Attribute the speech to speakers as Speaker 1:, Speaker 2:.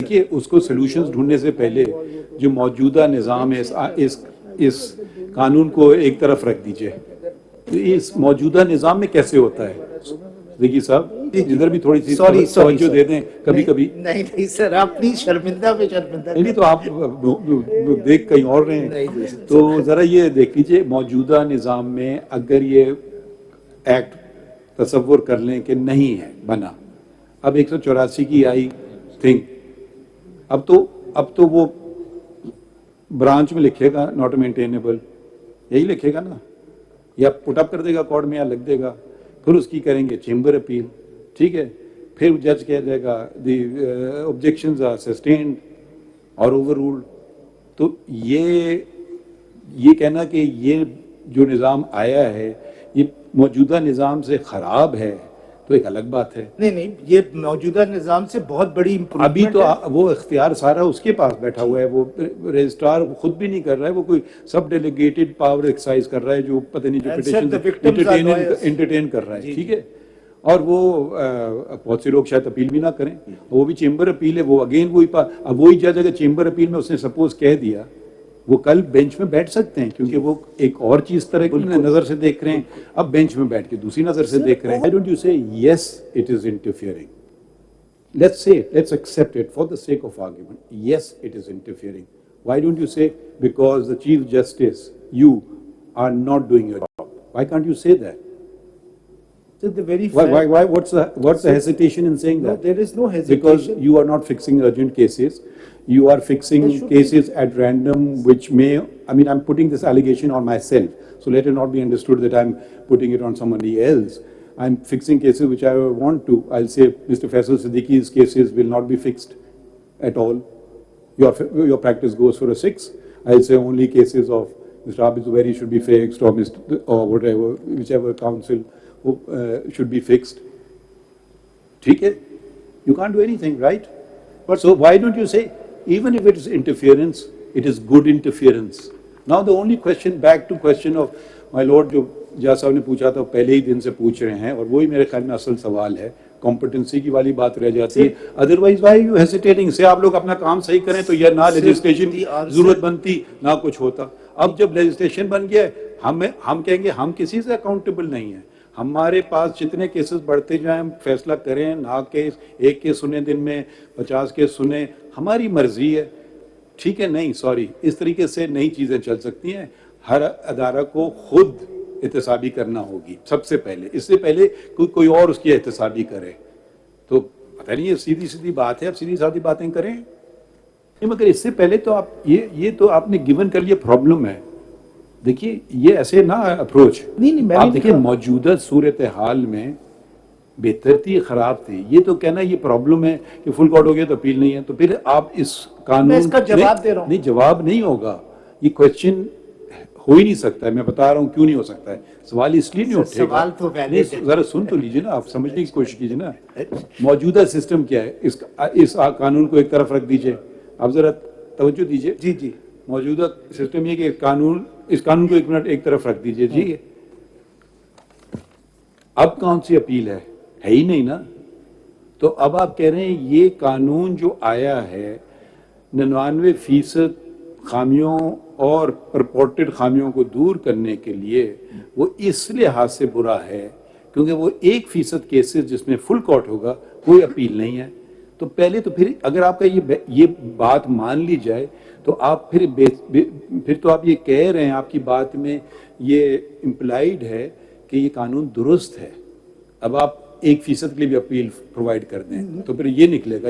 Speaker 1: देखिए उसको सॉल्यूशंस ढूंढने से पहले जो मौजूदा निज़ाम है इस कानून को एक तरफ रख दीजिए। तो इस मौजूदा निज़ाम में कैसे होता है, देखिए साहब इधर भी थोड़ी सी तवज्जो दे दें कभी कभी।
Speaker 2: नहीं सर, आप प्लीज शर्मिंदा पे शर्मिंदा
Speaker 1: नहीं तो आप देख कहीं और रहे हैं, तो जरा ये देख लीजिए मौजूदा निज़ाम में अगर ये एक्ट तसव्वुर कर लें कि नहीं है बना, अब 184 की आई थिंग, अब तो वो ब्रांच में लिखेगा नॉट मेंटेनेबल, यही लिखेगा ना, या पुटअप कर देगा कोर्ट में या लिख देगा, फिर उसकी करेंगे चेंबर अपील, ठीक है, फिर जज कह देगा द ऑब्जेक्शंस आर सस्टेन्ड और ओवर रूल्ड। तो ये कहना कि ये जो निज़ाम आया है ये मौजूदा निज़ाम से ख़राब है तो एक अलग बात है।
Speaker 2: नहीं, ये मौजूदा निज़ाम से बहुत बड़ी इम्प्रूवमेंट
Speaker 1: अभी तो वो इख्तियार सारा उसके पास बैठा हुआ है, वो रजिस्ट्रार खुद भी नहीं कर रहा है, वो कोई सब डेलीगेटेड पावर एक्सरसाइज कर रहा है जो पता नहीं जो पिटिशन एंटरटेन कर रहा है, ठीक है। और वो बहुत से लोग शायद अपील भी ना करें, वो भी चेंबर अपील है, वो अगेन वही जज अगर चेंबर अपील में उसने सपोज कह दिया, वो कल बेंच में बैठ सकते हैं क्योंकि वो एक और चीज तरह की नजर से देख रहे हैं, अब बेंच में बैठ के दूसरी नजर से देख रहे हैं। Why don't you say yes it is interfering? Let's accept it for the sake of argument. Yes it is interfering. Why don't you say because the Chief Justice you are not doing your job? Why can't you say that?
Speaker 2: So the very
Speaker 1: why what's the hesitation in saying that?
Speaker 2: No, there is no hesitation.
Speaker 1: Because you are not fixing urgent cases. You are fixing cases at random, which may, I mean, I'm putting this allegation on myself, so let it not be understood that I'm putting it on somebody else. I'm fixing cases which I want to. I'll say Mr. Faisal Siddiqui's cases will not be fixed at all. Your practice goes for a 6. I'll say only cases of Mr. Abid Zubairi should be fixed, or whatever, whichever counsel should be fixed. Okay? You can't do anything, right? But so why don't you say, even if it is interference, it is good interference. Now the only question, back to question of my lord जो जज साहब ने पूछा था पहले ही दिन से पूछ रहे हैं, और वही मेरे ख्याल में असल सवाल है, कॉम्पिटेंसी की वाली बात रह जाती है। अदरवाइज व्हाई यू हेसिटेटिंग, से आप लोग अपना काम सही करें तो यह ना लेजिस्लेशन की जरूरत बनती ना कुछ होता। अब जब लेजिस्लेशन बन गया हम कहेंगे हम किसी से अकाउंटेबल नहीं है, हमारे पास जितने केसेस बढ़ते जाएं हम फैसला करें, ना केस एक केस सुने दिन में 50 केस सुने, हमारी मर्जी है, ठीक है। नहीं सॉरी, इस तरीके से नई चीजें चल सकती हैं। हर अदारा को खुद एहतसाबी करना होगी सबसे पहले, इससे पहले कोई और उसकी एहतसाबी करे। तो पता नहीं, ये सीधी सीधी बात है, अब सीधी सादी बातें करें नहीं, मगर इससे पहले तो आप ये तो आपने गिवन कर लिया प्रॉब्लम है। देखिए ये ऐसे ना अप्रोच
Speaker 2: नहीं,
Speaker 1: आप देखिए मौजूदा सूरत हाल में बेहतर थी खराब थी, ये तो कहना ये प्रॉब्लम है कि फुल कोर्ट हो गया तो अपील नहीं है, तो फिर आप इस कानून
Speaker 2: इसका जवाब दे रहा हूं।
Speaker 1: नहीं, जवाब नहीं होगा, ये क्वेश्चन हो ही नहीं सकता है। मैं बता रहा हूँ क्यों नहीं हो सकता है, सवाल इसलिए नहीं उठेगा,
Speaker 2: सवाल तो पहले
Speaker 1: जरा सुन तो लीजिए ना, आप समझने की कोशिश कीजिए ना। मौजूदा सिस्टम क्या है, इस कानून को एक तरफ रख दीजिए, आप जरा तवज्जो दीजिए।
Speaker 2: जी
Speaker 1: मौजूदा सिस्टम ये कि इस कानून को एक मिनट एक तरफ रख दीजिए जी। अब कौन सी अपील है ही नहीं ना। तो अब आप कह रहे हैं ये कानून जो आया है 99% खामियों और परपोर्टेड खामियों को दूर करने के लिए, वो इस लिहाज से बुरा है क्योंकि वो 1% केसेस जिसमें फुल कोर्ट होगा कोई अपील नहीं है। तो पहले तो फिर अगर आपका ये बात मान ली जाए तो आप फिर तो आप ये कह रहे हैं, आपकी बात में ये इम्प्लाइड है कि ये कानून दुरुस्त है। अब आप 1% के लिए भी अपील प्रोवाइड कर दें तो फिर ये निकलेगा।